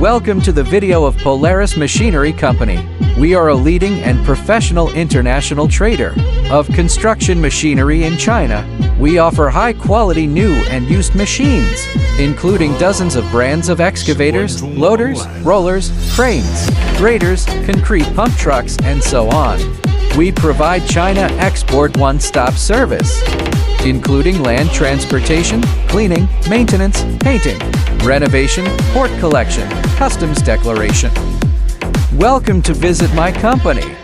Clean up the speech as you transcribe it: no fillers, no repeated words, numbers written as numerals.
Welcome to the video of Polaris Machinery Company. We are a leading and professional international trader of construction machinery in China. We offer high-quality new and used machines, including dozens of brands of excavators, loaders, rollers, cranes, graders, concrete pump trucks, and so on. We provide China export one-stop service, including land transportation, cleaning, maintenance, painting, renovation, port collection, customs declaration. Welcome to visit my company.